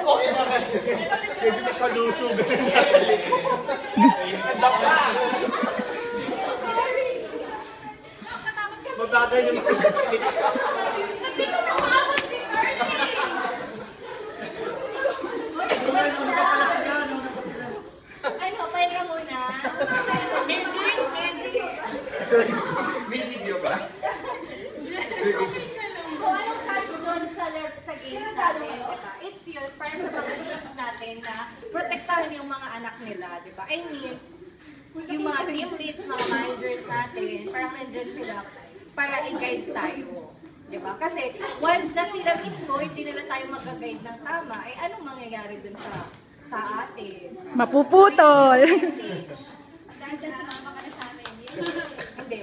Okay na kayo. Medyo nakalusog. Nasa likod. Andap na. Mabagal yung mga sakit. Ano, pwede ka muna. Sorry, may video ba? So, anong catch doon sa games natin, diba? It's yun, para sa mga kids natin na protektahan yung mga anak nila, diba? I mean, yung mga team leads, mga managers natin, parang nandyan sila para i-guide tayo. Diba? Kasi once na sila mismo, hindi nila tayo mag-guide ng tama, ay anong mangyayari dun sa atin? Mapuputol! Message. Dahil dyan sa mga kapanasamin. Hindi.